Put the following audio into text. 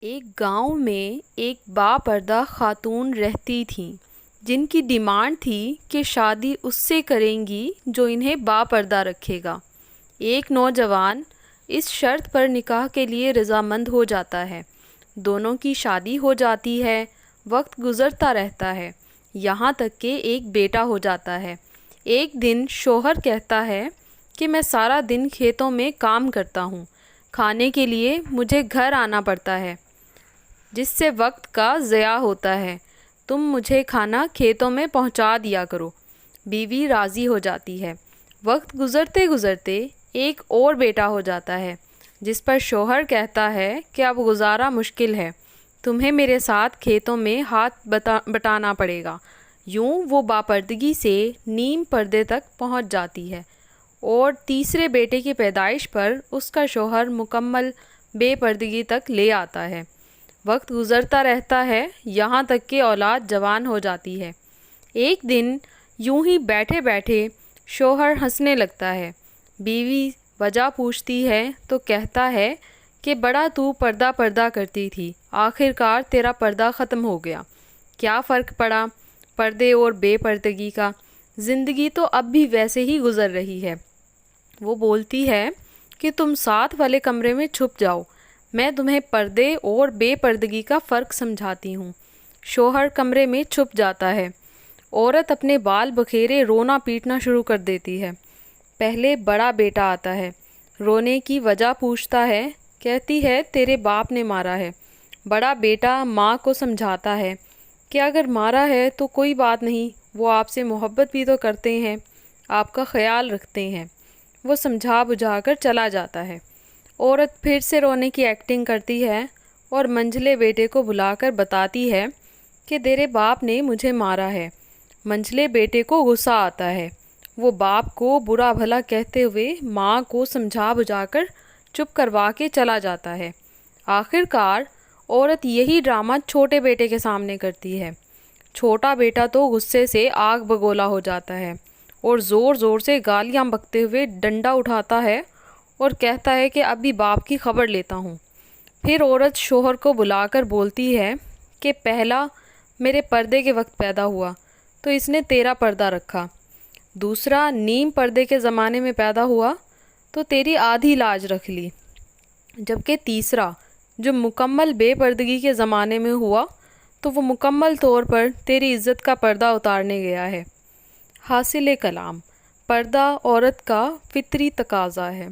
ایک گاؤں میں ایک باپردہ خاتون رہتی تھیں جن کی ڈیمانڈ تھی کہ شادی اس سے کریں گی جو انہیں باپردہ رکھے گا۔ ایک نوجوان اس شرط پر نکاح کے لیے رضامند ہو جاتا ہے۔ دونوں کی شادی ہو جاتی ہے، وقت گزرتا رہتا ہے، یہاں تک کہ ایک بیٹا ہو جاتا ہے۔ ایک دن شوہر کہتا ہے کہ میں سارا دن کھیتوں میں کام کرتا ہوں، کھانے کے لیے مجھے گھر آنا پڑتا ہے جس سے وقت کا ضیاع ہوتا ہے، تم مجھے کھانا کھیتوں میں پہنچا دیا کرو۔ بیوی راضی ہو جاتی ہے۔ وقت گزرتے گزرتے ایک اور بیٹا ہو جاتا ہے جس پر شوہر کہتا ہے کہ اب گزارا مشکل ہے، تمہیں میرے ساتھ کھیتوں میں ہاتھ بٹانا پڑے گا۔ یوں وہ باپردگی سے نیم پردے تک پہنچ جاتی ہے اور تیسرے بیٹے کی پیدائش پر اس کا شوہر مکمل بے پردگی تک لے آتا ہے۔ وقت گزرتا رہتا ہے، یہاں تک کہ اولاد جوان ہو جاتی ہے۔ ایک دن یوں ہی بیٹھے بیٹھے شوہر ہنسنے لگتا ہے۔ بیوی وجہ پوچھتی ہے تو کہتا ہے کہ بڑا تو پردہ پردہ کرتی تھی، آخر کار تیرا پردہ ختم ہو گیا۔ کیا فرق پڑا پردے اور بے پردگی کا؟ زندگی تو اب بھی ویسے ہی گزر رہی ہے۔ وہ بولتی ہے کہ تم ساتھ والے کمرے میں چھپ جاؤ، میں تمہیں پردے اور بے پردگی کا فرق سمجھاتی ہوں۔ شوہر کمرے میں چھپ جاتا ہے۔ عورت اپنے بال بکھیرے رونا پیٹنا شروع کر دیتی ہے۔ پہلے بڑا بیٹا آتا ہے، رونے کی وجہ پوچھتا ہے، کہتی ہے تیرے باپ نے مارا ہے۔ بڑا بیٹا ماں کو سمجھاتا ہے کہ اگر مارا ہے تو کوئی بات نہیں، وہ آپ سے محبت بھی تو کرتے ہیں، آپ کا خیال رکھتے ہیں۔ وہ سمجھا بجھا کر چلا جاتا ہے۔ عورت پھر سے رونے کی ایکٹنگ کرتی ہے اور منجھلے بیٹے کو بلا کر بتاتی ہے کہ تیرے باپ نے مجھے مارا ہے۔ منجھلے بیٹے کو غصہ آتا ہے۔ وہ باپ کو برا بھلا کہتے ہوئے ماں کو سمجھا بجھا کر چپ کروا کے چلا جاتا ہے۔ آخر کار عورت یہی ڈرامہ چھوٹے بیٹے کے سامنے کرتی ہے۔ چھوٹا بیٹا تو غصے سے آگ بگولا ہو جاتا ہے اور زور زور سے گالیاں بکتے ہوئے ڈنڈا اٹھاتا ہے اور کہتا ہے کہ ابھی باپ کی خبر لیتا ہوں۔ پھر عورت شوہر کو بلا کر بولتی ہے کہ پہلا میرے پردے کے وقت پیدا ہوا تو اس نے تیرا پردہ رکھا، دوسرا نیم پردے کے زمانے میں پیدا ہوا تو تیری آدھی لاج رکھ لی، جبکہ تیسرا جو مکمل بے پردگی کے زمانے میں ہوا تو وہ مکمل طور پر تیری عزت کا پردہ اتارنے گیا ہے۔ حاصل کلام: پردہ عورت کا فطری تقاضا ہے۔